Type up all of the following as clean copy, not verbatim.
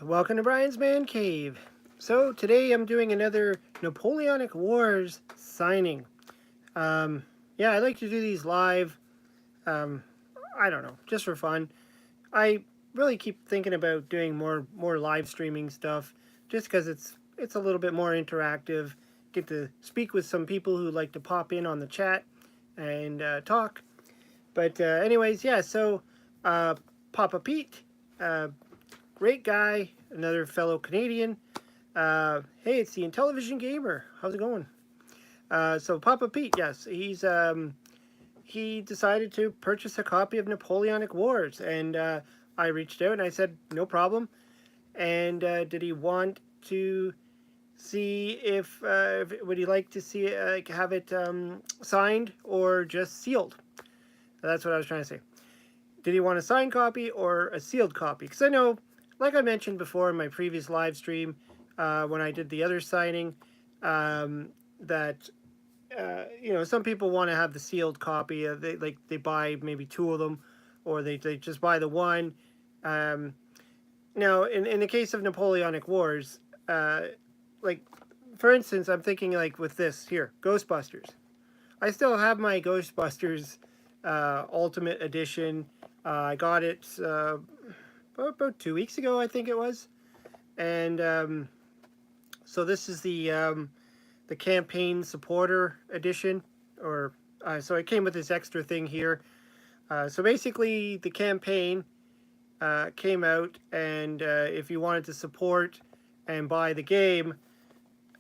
welcome to Brian's Man Cave. So today I'm doing another Napoleonic Wars signing. Um, yeah, I like to do these live. Um, I don't know, just for fun. I really keep thinking about doing more live streaming stuff, just because it's a little bit more interactive. Get to speak with some people who like to pop in on the chat and talk. But anyways, yeah. So Papa Pete, uh, great guy, another fellow Canadian. Hey, it's the Intellivision gamer. How's it going? So Papa Pete, yes, he decided to purchase a copy of Napoleonic Wars, and I reached out and I said no problem. And did he want to see if would he like to see have it signed or just sealed? That's what I was trying to say. Did he want a signed copy or a sealed copy? Because I know, like I mentioned before in my previous live stream, when I did the other signing, that some people want to have the sealed copy. They buy maybe two of them, or they just buy the one. Um, Now, in the case of Napoleonic Wars, like for instance, I'm thinking like with this here, Ghostbusters. I still have my Ghostbusters Ultimate Edition. I got it about 2 weeks ago, I think it was, and so this is the campaign supporter edition, or so it came with this extra thing here. So basically, the campaign came out, and if you wanted to support and buy the game,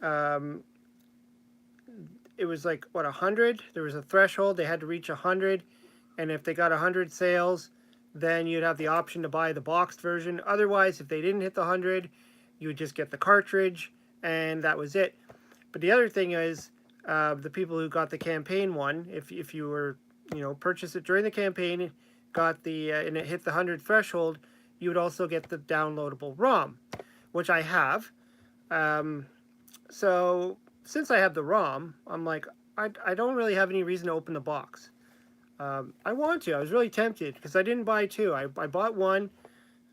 um, it was like what 100. There was a threshold; they had to reach 100, and if they got 100 sales, then you'd have the option to buy the boxed version. Otherwise, if they didn't hit the 100, you would just get the cartridge, and that was it. But the other thing is, the people who got the campaign one, if you were, purchased it during the campaign, got the and it hit the 100 threshold, you would also get the downloadable ROM, which I have. Um, so since I have the ROM, I'm like, I don't really have any reason to open the box. I want to. I was really tempted because I didn't buy two. I bought one.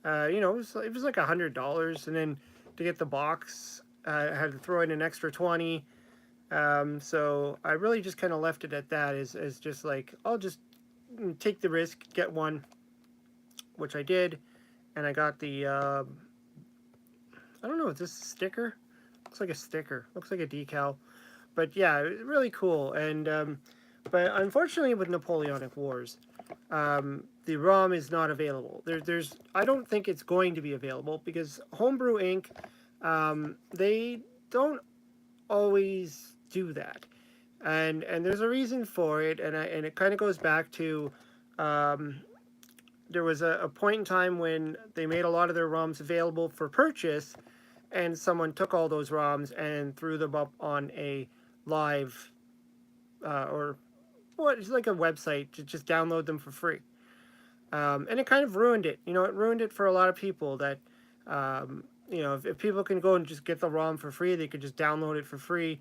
It was like $100, and then to get the box, I had to throw in an extra 20. So I really just kind of left it at that. As just like I'll just take the risk, get one, which I did, and I got the. I don't know. Is this a sticker? Looks like a sticker. Looks like a decal. But yeah, really cool. And but unfortunately, with Napoleonic Wars, the ROM is not available. There's I don't think it's going to be available because Homebrew Inc. They don't always do that, and there's a reason for it, and it kind of goes back to there was a point in time when they made a lot of their ROMs available for purchase, and someone took all those ROMs and threw them up on a live or what it's like a website to just download them for free. And it kind of ruined it. It ruined it for a lot of people that, if people can go and just get the ROM for free, they could just download it for free.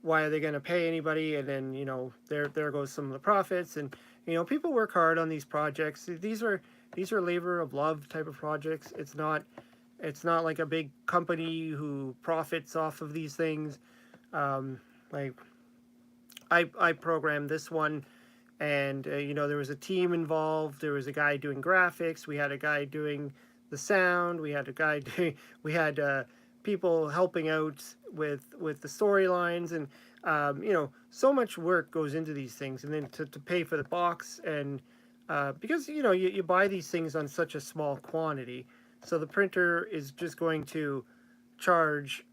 Why are they going to pay anybody? And then, there goes some of the profits. And, people work hard on these projects. These are labor of love type of projects. It's not like a big company who profits off of these things. Like I programmed this one, and there was a team involved. There was a guy doing graphics. We had a guy doing the sound. We had a guy doing. We had people helping out with the storylines, and so much work goes into these things, and then to pay for the box, and because you buy these things on such a small quantity, so the printer is just going to charge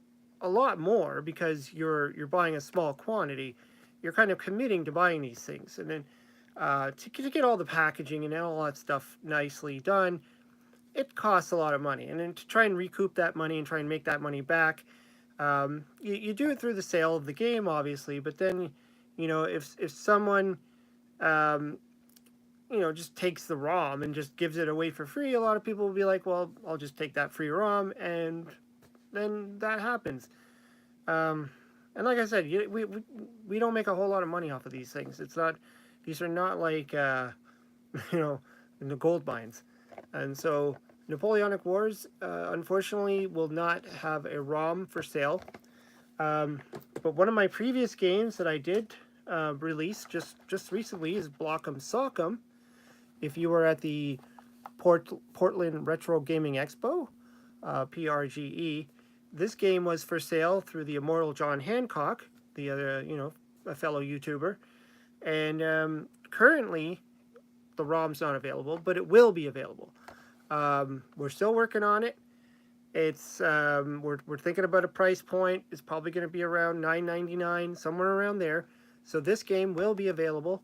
a lot more because you're buying a small quantity. You're kind of committing to buying these things, and then to get all the packaging and all that stuff nicely done, it costs a lot of money. And then to try and recoup that money and try and make that money back, you do it through the sale of the game, obviously. But then, if someone just takes the ROM and just gives it away for free, a lot of people will be like, well, I'll just take that free ROM, and then that happens. And like I said, we don't make a whole lot of money off of these things. These are not like, in the gold mines. And so Napoleonic Wars, unfortunately, will not have a ROM for sale. But one of my previous games that I did release just recently is Block'em Sock'em. If you were at the Portland Retro Gaming Expo, PRGE, this game was for sale through the immortal John Hancock, the other, a fellow YouTuber. And currently, the ROM's not available, but it will be available. We're still working on it. It's we're thinking about a price point. It's probably going to be around $9.99, somewhere around there. So this game will be available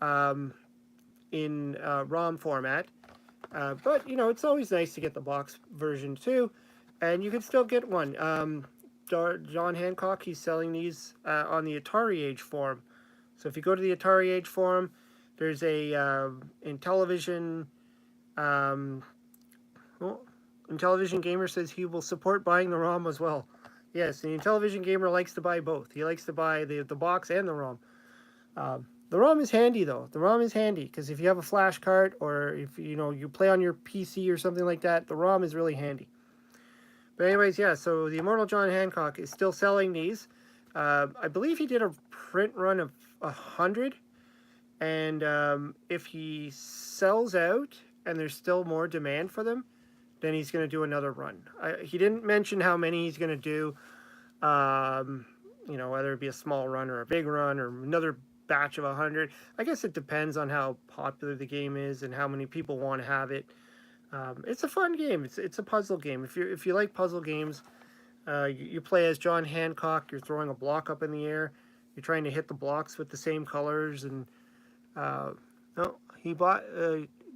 in ROM format. But it's always nice to get the box version too, and you can still get one. John Hancock, he's selling these on the Atari Age forum. So if you go to the Atari Age forum, there's a Intellivision. Intellivision Gamer says he will support buying the ROM as well. Yes, the Intellivision Gamer likes to buy both. He likes to buy the box and the ROM. The ROM is handy though. The ROM is handy because if you have a flash card or if you play on your PC or something like that, the ROM is really handy. But anyways, yeah. So the immortal John Hancock is still selling these. I believe he did a print run of 100, and if he sells out and there's still more demand for them, then he's going to do another run. He didn't mention how many he's going to do, whether it be a small run or a big run or another batch of 100. I guess it depends on how popular the game is and how many people want to have it. It's a fun game. It's a puzzle game. If you like puzzle games, you play as John Hancock. You're throwing a block up in the air. You're trying to hit the blocks with the same colors. And no, he bought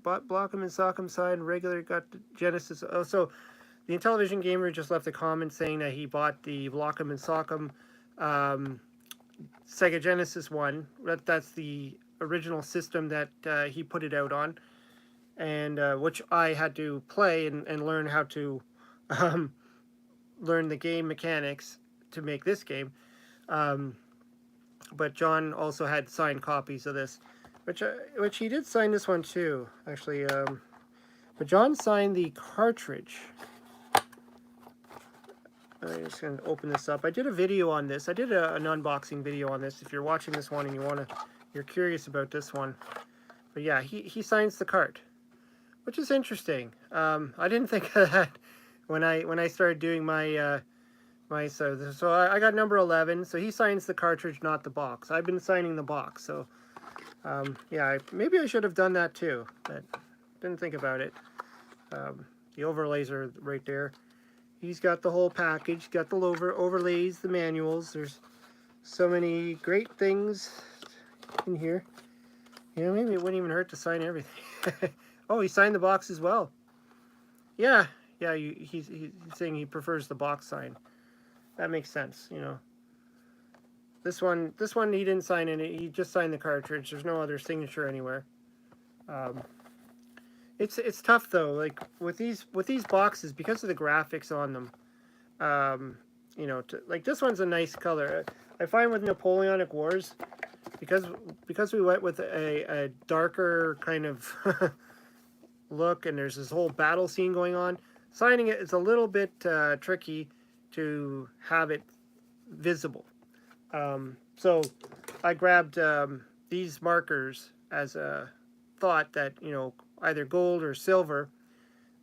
Block'em and Sock'em side and regular got the Genesis. Oh, so the Intellivision Gamer just left a comment saying that he bought the Block'em and Sock'em Sega Genesis one. That's the original system that he put it out on, and which I had to play and learn how to learn the game mechanics to make this game. But John also had signed copies of this. Which he did sign this one too, actually. But John signed the cartridge. I'm just going to open this up. I did a video on this. I did an unboxing video on this. If you're watching this one and you're curious about this one. But yeah, he signs the cart, which is interesting. I didn't think of that when I started doing my so I got number 11. So he signs the cartridge, not the box. I've been signing the box, so. Yeah, maybe I should have done that too, but didn't think about it. The overlays are right there. He's got the whole package, got the overlays, the manuals. There's so many great things in here. Maybe it wouldn't even hurt to sign everything. Oh, he signed the box as well. Yeah, he's saying he prefers the box sign. That makes sense, This one he didn't sign in it. He just signed the cartridge. There's no other signature anywhere. It's tough though. Like with these boxes, because of the graphics on them. Like this one's a nice color. I find with Napoleonic Wars, because we went with a darker kind of look, and there's this whole battle scene going on. Signing it is a little bit tricky to have it visible. So I grabbed these markers as a thought that, either gold or silver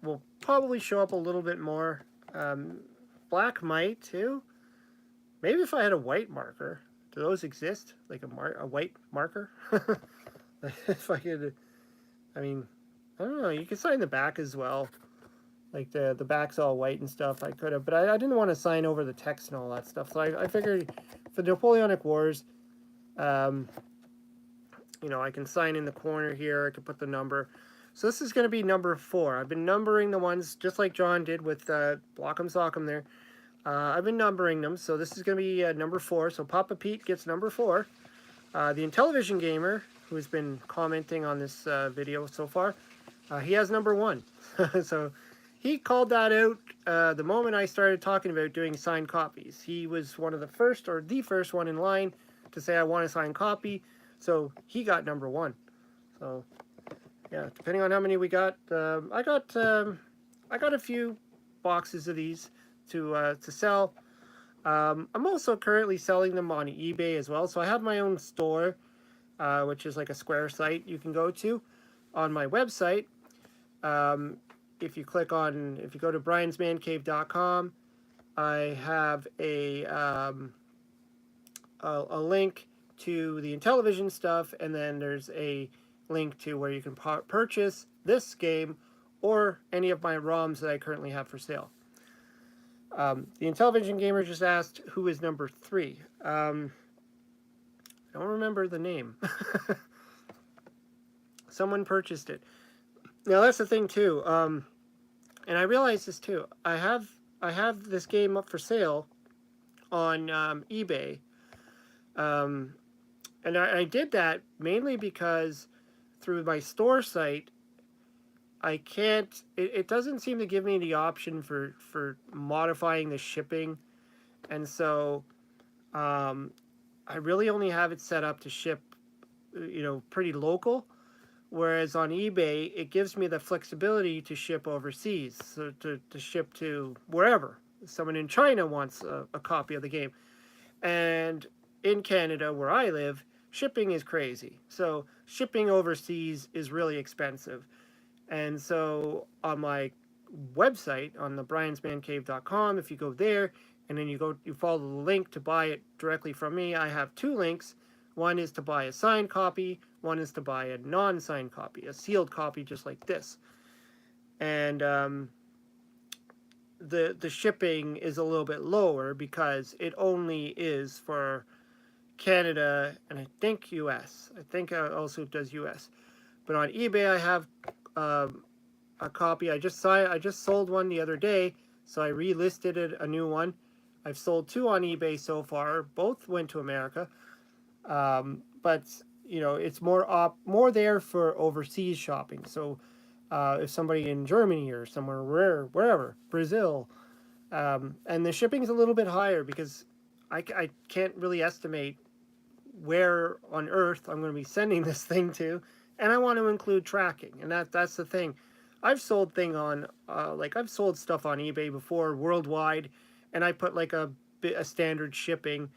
will probably show up a little bit more. Black might too. Maybe if I had a white marker. Do those exist? Like a white marker? If I could, I don't know. You could sign the back as well. Like the back's all white and stuff. I could have, but I didn't want to sign over the text and all that stuff. So I figured for the Napoleonic Wars, I can sign in the corner here. I could put the number. So this is going to be number 4. I've been numbering the ones just like John did with Block'em Sock'em there. I've been numbering them. So this is going to be number 4. So Papa Pete gets number 4. The Intellivision Gamer, who has been commenting on this video so far, he has number 1. So he called that out the moment I started talking about doing signed copies. He was one of the first, or the first one in line to say I want a signed copy. So he got number 1. So yeah, depending on how many we got, I got I got a few boxes of these to sell. I'm also currently selling them on eBay as well. So I have my own store, which is like a Square site you can go to on my website. Um, if you go to briansmancave.com, I have a link to the Intellivision stuff, and then there's a link to where you can purchase this game or any of my ROMs that I currently have for sale. The Intellivision gamer just asked who is number 3. I don't remember the name. Someone purchased it. Now that's the thing too, and I realized this too. I have this game up for sale on eBay, and I did that mainly because through my store site, I can't. It doesn't seem to give me the option for modifying the shipping, and so I really only have it set up to ship, pretty local. Whereas on eBay, it gives me the flexibility to ship overseas, so to ship to wherever. Someone in China wants a copy of the game. And in Canada, where I live, shipping is crazy. So shipping overseas is really expensive. And so on my website, on the briansmancave.com, if you go there, and then you follow the link to buy it directly from me, I have 2 links. One is to buy a signed copy. One is to buy a non-signed copy, a sealed copy just like this. And the shipping is a little bit lower because it only is for Canada and I think US. I think it also does US. But on eBay, I have a copy. I just sold one the other day, so I relisted a new one. I've sold 2 on eBay so far. Both went to America. But it's more there for overseas shopping. So if somebody in Germany or somewhere wherever, Brazil, and the shipping's a little bit higher because I can't really estimate where on earth I'm going to be sending this thing to, and I want to include tracking, and that's the thing. I've sold I've sold stuff on eBay before worldwide, and I put like a standard shipping.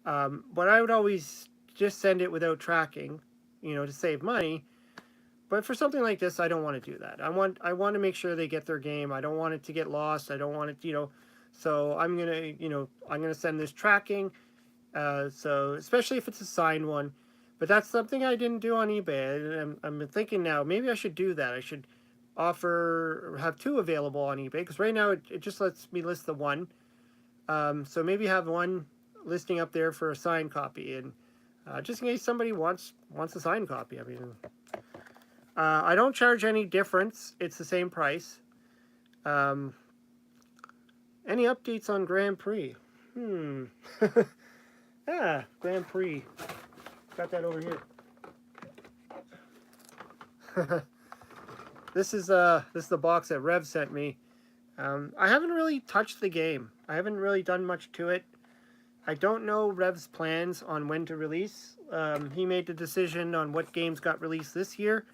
But I would always just send it without tracking, to save money. But for something like this, I don't want to do that. I want to make sure they get their game. I don't want it to get lost. I don't want it, so I'm gonna send this tracking. So especially if it's a signed one. But that's something I didn't do on eBay. I'm thinking now maybe I should do that. I should have 2 available on eBay because right now it just lets me list the one. So maybe have one listing up there for a signed copy, and just in case somebody wants a signed copy. I mean, I don't charge any difference. It's the same price. Any updates on Grand Prix? Grand Prix. Got that over here. This is the box that Rev sent me. I haven't really touched the game. I haven't really done much to it. I don't know Rev's plans on when to release. He made the decision on what games got released this year.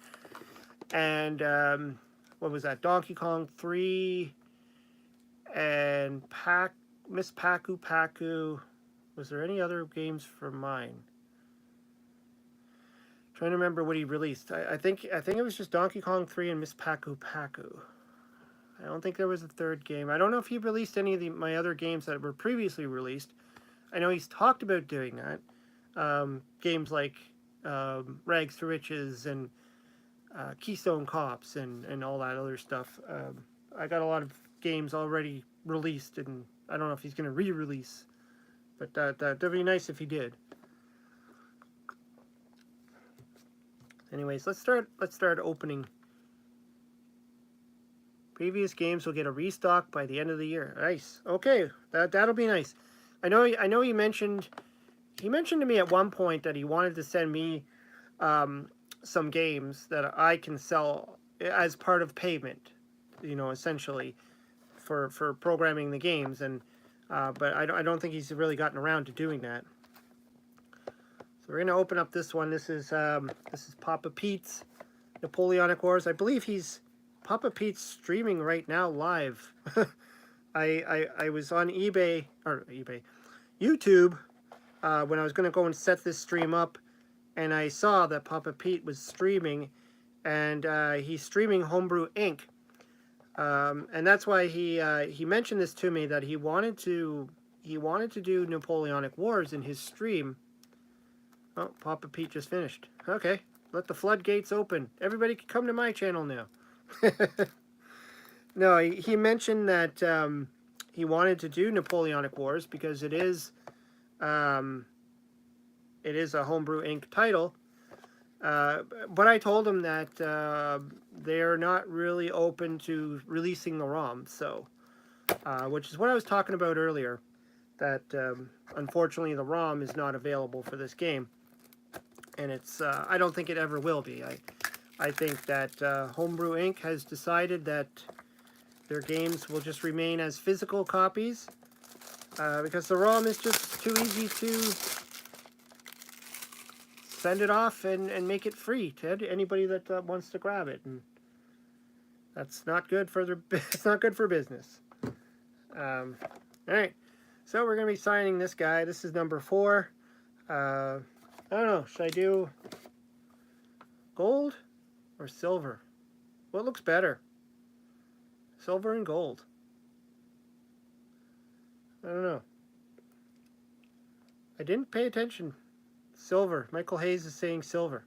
And what was that? Donkey Kong 3 and Miss Paku Paku. Was there any other games for mine? Trying to remember what he released. I think it was just Donkey Kong 3 and Miss Paku Paku. I don't think there was a third game. I don't know if he released any of my other games that were previously released. I know he's talked about doing that. Games like Rags to Riches and Keystone Cops and all that other stuff. I got a lot of games already released, and I don't know if he's going to re-release. But that'd be nice if he did. Anyways, let's start opening. Previous games will get a restock by the end of the year. Nice. Okay, that'll be nice. I know he mentioned to me at one point that he wanted to send me some games that I can sell as part of payment, essentially for programming the games, and but I don't think he's really gotten around to doing that. So we're gonna open up this one. This is Papa Pete's Napoleonic Wars. I believe he's Papa Pete's streaming right now live. I was on YouTube, when I was going to go and set this stream up, and I saw that Papa Pete was streaming, and he's streaming Homebrew Inc. And that's why he mentioned this to me, that he wanted to do Napoleonic Wars in his stream. Oh, Papa Pete just finished. Okay, let the floodgates open. Everybody can come to my channel now. No, he mentioned that he wanted to do Napoleonic Wars because it is a Homebrew Inc. title. But I told him that they're not really open to releasing the ROM, so which is what I was talking about earlier, that unfortunately the ROM is not available for this game, and it's I don't think it ever will be. I think that Homebrew Inc. has decided that their games will just remain as physical copies because the ROM is just too easy to send it off and make it free to anybody that wants to grab it, and that's not good for it's not good for business. All right, so we're gonna be signing this guy. This is number 4. I don't know. Should I do gold or silver? What looks better? Silver and gold. I don't know. I didn't pay attention. Silver. Michael Hayes is saying silver.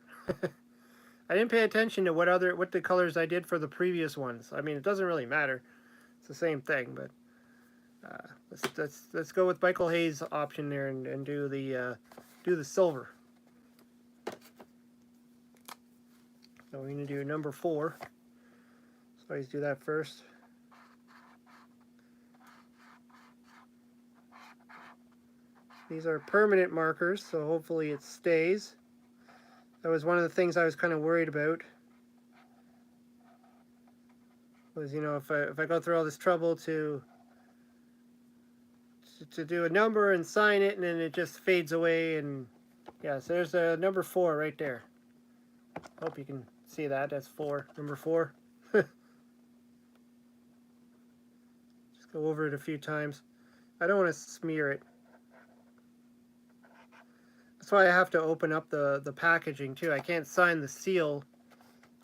I didn't pay attention to what the colors I did for the previous ones. I mean, it doesn't really matter. It's the same thing, but let's go with Michael Hayes' option there and do the silver. So we're going to do number 4. So always do that first. These are permanent markers, so hopefully it stays. That was one of the things I was kind of worried about. Was, you know, if I go through all this trouble to do a number and sign it, and then it just fades away, and yeah, so there's a number 4 right there. Hope you can see that. That's 4. Number 4. Just go over it a few times. I don't want to smear it. That's why I have to open up the packaging too. I can't sign the seal.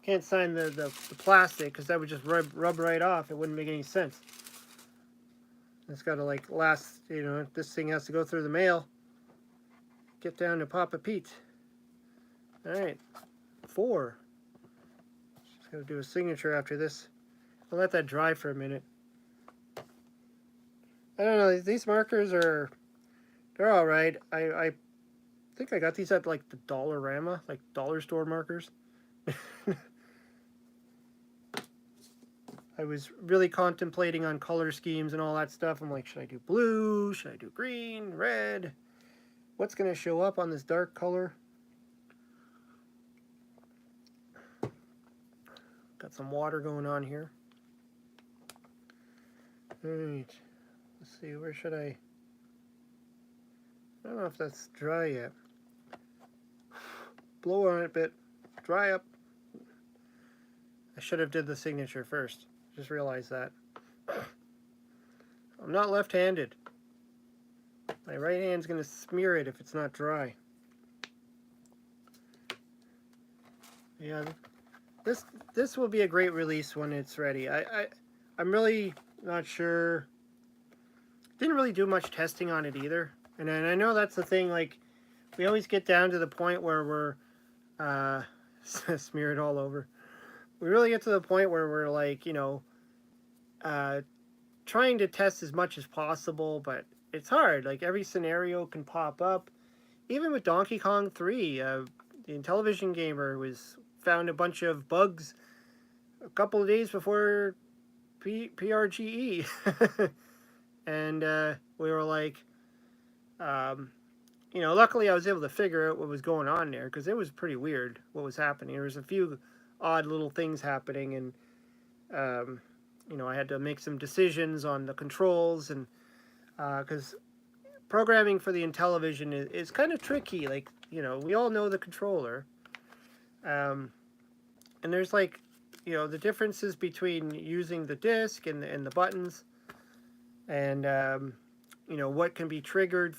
Can't sign the plastic because that would just rub right off. It wouldn't make any sense. It's got to like last, you know, this thing has to go through the mail. Get down to Papa Pete. Alright. 4. Just gotta do a signature after this. I'll let that dry for a minute. I don't know, these markers they're alright. I think I got these at like the Dollarama, like dollar store markers. I was really contemplating on color schemes and all that stuff. I'm like, should I do blue? Should I do green? Red? What's going to show up on this dark color? Got some water going on here. Alright. Let's see, where should I don't know if that's dry yet. Blow on it a bit. Dry up. I should have did the signature first. Just realized that. I'm not left-handed. My right hand's going to smear it if it's not dry. Yeah, this will be a great release when it's ready. I'm really not sure. Didn't really do much testing on it either. And I know that's the thing, like, we always get down to the point where we're smeared all over. We really get to the point where we're like, you know, trying to test as much as possible, but it's hard. Like, every scenario can pop up. Even with Donkey Kong 3, the Intellivision gamer found a bunch of bugs a couple of days before PRGE. And we were like, you know, luckily I was able to figure out what was going on there, because it was pretty weird what was happening. There was a few odd little things happening, and you know, I had to make some decisions on the controls, and because programming for the Intellivision is kind of tricky. Like, you know, we all know the controller, and there's like the differences between using the disc and the buttons, and what can be triggered,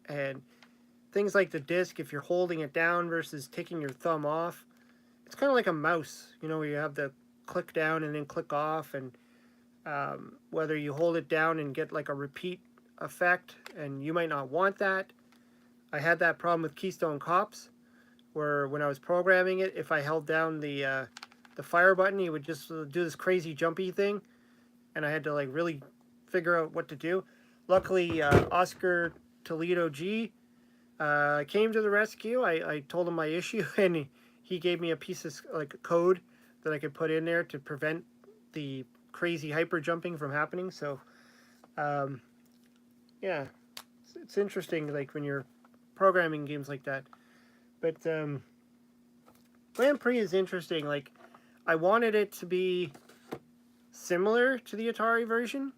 and things like the disc, if you're holding it down versus taking your thumb off. It's kind of like a mouse, where you have the click down and then click off, and whether you hold it down and get like a repeat effect, and you might not want that. I had that problem with Keystone Cops, where when I was programming it, if I held down the fire button, he would just do this crazy jumpy thing, and I had to like really figure out what to do. Luckily, Oscar Toledo G came to the rescue. I told him my issue, and he gave me a piece of like code that I could put in there to prevent the crazy hyper jumping from happening. So, yeah, it's interesting, like when you're programming games like that. But Grand Prix is interesting. Like, I wanted it to be similar to the Atari version,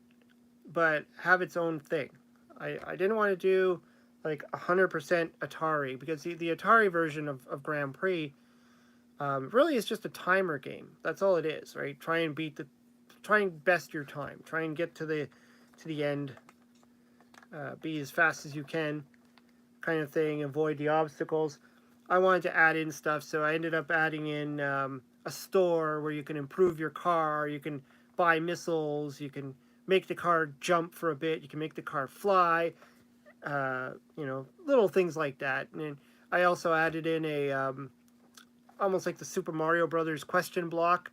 but have its own thing. I didn't want to do like 100% Atari, because the Atari version of Grand Prix really is just a timer game. That's all it is, right? Try and best your time. Try and get to the end. Be as fast as you can, kind of thing. Avoid the obstacles. I wanted to add in stuff, so I ended up adding in a store where you can improve your car. You can buy missiles. You can make the car jump for a bit. You can make the car fly. Little things like that. And then I also added in a almost like the Super Mario Brothers question block,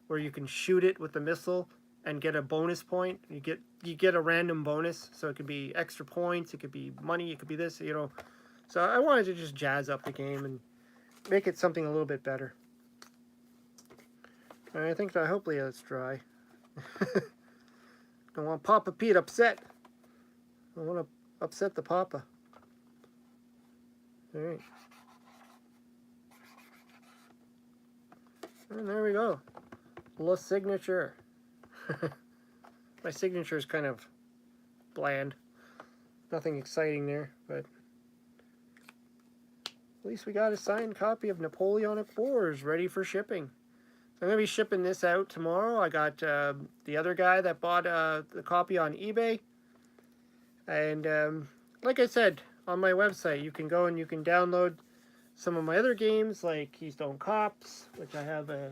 where you can shoot it with the missile and get a bonus point. You get a random bonus, so it could be extra points, it could be money, it could be this, So I wanted to just jazz up the game and make it something a little bit better. And I think that hopefully that's dry. Don't want Papa Pete upset. I don't want to upset the Papa. All right. And there we go. La signature. My signature is kind of bland. Nothing exciting there, but at least we got a signed copy of Napoleonic Wars ready for shipping. So I'm going to be shipping this out tomorrow. I got the other guy that bought the copy on eBay. And like I said, on my website, you can go and you can download some of my other games, like Keystone Cops, which I have right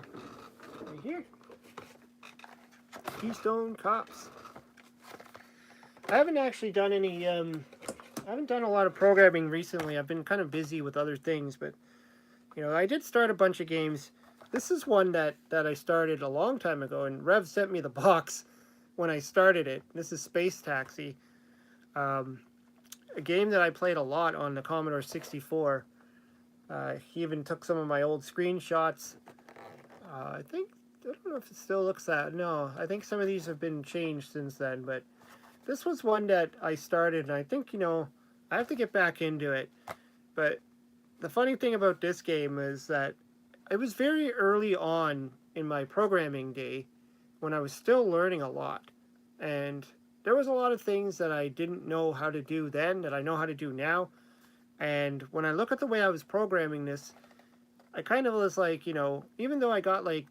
here. Keystone Cops. I haven't actually done any, I haven't done a lot of programming recently. I've been kind of busy with other things, but, I did start a bunch of games. This is one that I started a long time ago, and Rev sent me the box when I started it. This is Space Taxi, a game that I played a lot on the Commodore 64. He even took some of my old screenshots. I don't know if it still looks that. No, I think some of these have been changed since then, but this was one that I started, and I think, I have to get back into it. But the funny thing about this game is that it was very early on in my programming day when I was still learning a lot. And there was a lot of things that I didn't know how to do then that I know how to do now. And when I look at the way I was programming this, I kind of was like, even though I got like,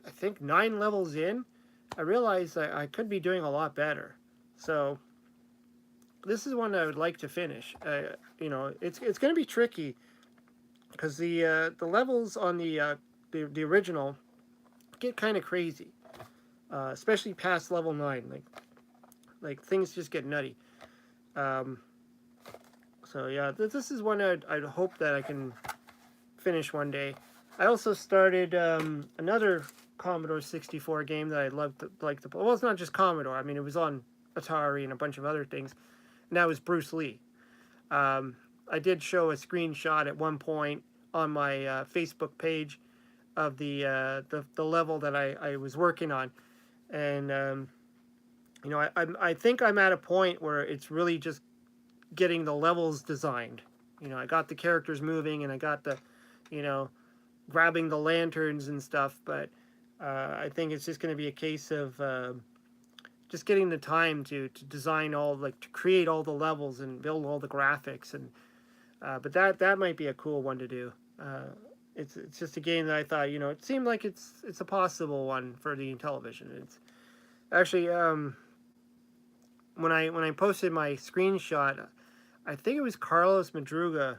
I think 9 levels in, I realized I could be doing a lot better. So this is one I would like to finish. It's going to be tricky because the levels on the original get kind of crazy, especially past level 9. Like things just get nutty. So yeah, this is one I'd hope that I can finish one day. I also started another Commodore 64 game that I'd like to play. Well, it's not just Commodore. I mean, it was on Atari and a bunch of other things. And that was Bruce Lee. I did show a screenshot at one point on my Facebook page of the level that I was working on. And, I think I'm at a point where it's really just getting the levels designed. I got the characters moving and I got the, grabbing the lanterns and stuff, but I think it's just going to be a case of just getting the time to design to create all the levels and build all the graphics. And but that might be a cool one to do it's just a game that I thought, it seemed like it's a possible one for the Intellivision. It's actually when I posted my screenshot, I think it was Carlos Madruga,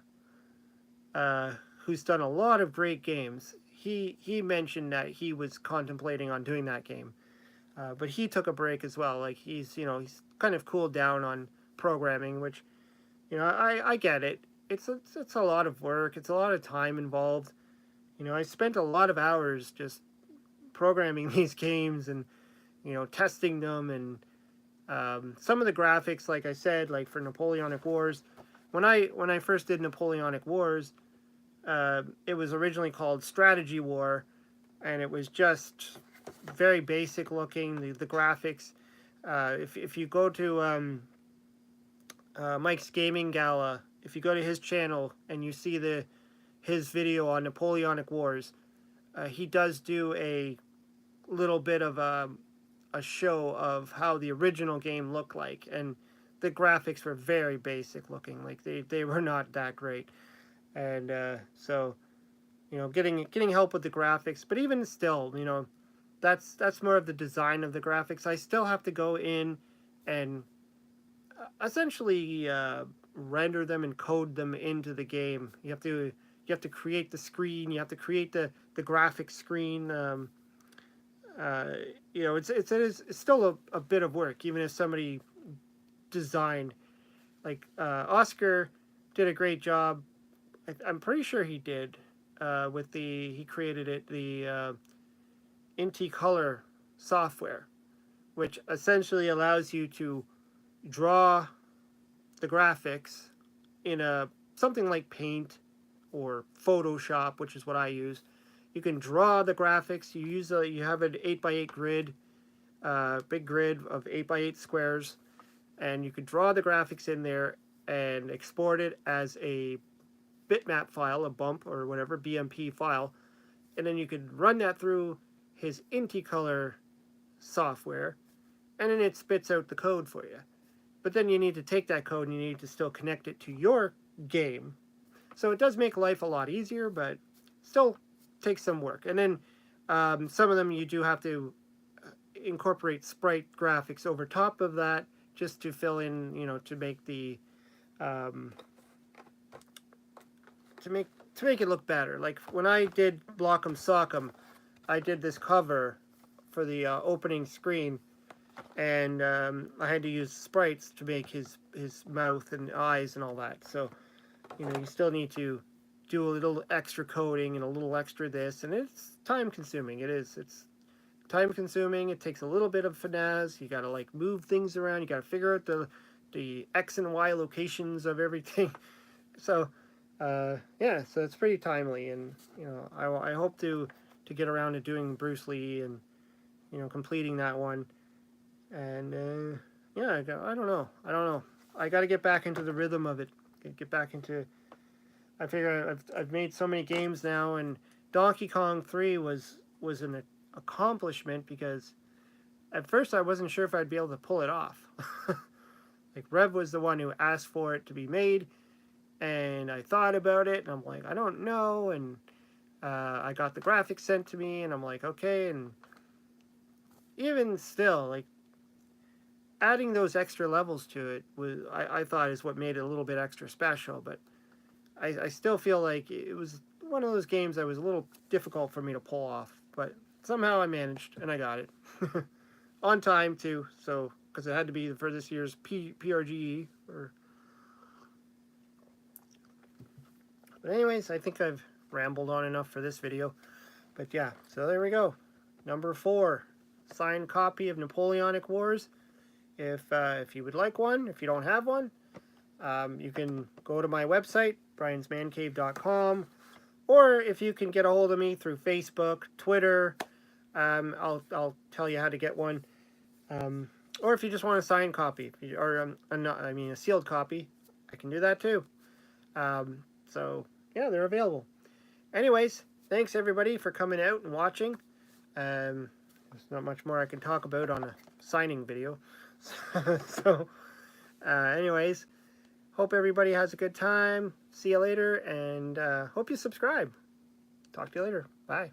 who's done a lot of great games. He mentioned that he was contemplating on doing that game, but he took a break as well. Like he's kind of cooled down on programming, which I get it. It's a lot of work. It's a lot of time involved. I spent a lot of hours just programming these games and testing them, and some of the graphics, like I said, like for Napoleonic Wars, when I first did Napoleonic Wars, it was originally called Strategy War, and it was just very basic looking. The graphics. If you go to Mike's Gaming Gala, if you go to his channel and you see his video on Napoleonic Wars, he does do a little bit of a show of how the original game looked like, and the graphics were very basic looking. Like they were not that great, and so getting help with the graphics. But even still, that's more of the design of the graphics. I still have to go in and essentially render them and code them into the game. You have to create the screen. You have to create the graphic screen. It's still a bit of work, even if somebody designed. Like Oscar did a great job. I'm pretty sure he did with he created the Intellivision software, which essentially allows you to draw the graphics in something like Paint or Photoshop, which is what I use. You can draw the graphics. You have an 8x8 grid, big grid of 8x8 squares, and you could draw the graphics in there and export it as a bitmap file, a bump or whatever, BMP file, and then you could run that through his Intellivision software, and then it spits out the code for you. But then you need to take that code and you need to still connect it to your game. So it does make life a lot easier, but still takes some work. And then some of them you do have to incorporate sprite graphics over top of that just to fill in, to make the to make it look better. Like when I did Block'em Sock'em, I did this cover for the opening screen, and I had to use sprites to make his mouth and eyes and all that. So you still need to do a little extra coding and a little extra this, and it's time consuming. It's time consuming. It takes a little bit of finesse. You got to like move things around. You got to figure out the X and Y locations of everything. So yeah, so it's pretty timely, and I hope to get around to doing Bruce Lee and completing that one. And yeah, I don't know. I got to get back into the rhythm of it. Get back into. I figure I've made so many games now, and Donkey Kong 3 was an accomplishment because at first I wasn't sure if I'd be able to pull it off. Like Rev was the one who asked for it to be made, and I thought about it, and I'm like, I don't know, and I got the graphics sent to me, and I'm like, okay, and even still, like, adding those extra levels to it I thought is what made it a little bit extra special, but I still feel like it was one of those games that was a little difficult for me to pull off, but somehow I managed, and I got it. On time, too, so, because it had to be for this year's PRGE. But anyways, I think I've rambled on enough for this video. But yeah, so there we go. Number 4, signed copy of Napoleonic Wars. If you would like one, if you don't have one, you can go to my website, briansmancave.com, or if you can get a hold of me through Facebook, Twitter, I'll tell you how to get one. Or if you just want a signed copy, or a sealed copy, I can do that too. So yeah, they're available. Anyways, thanks everybody for coming out and watching. There's not much more I can talk about on a signing video. So anyways, hope everybody has a good time. See you later, and hope you subscribe. Talk to you later. Bye.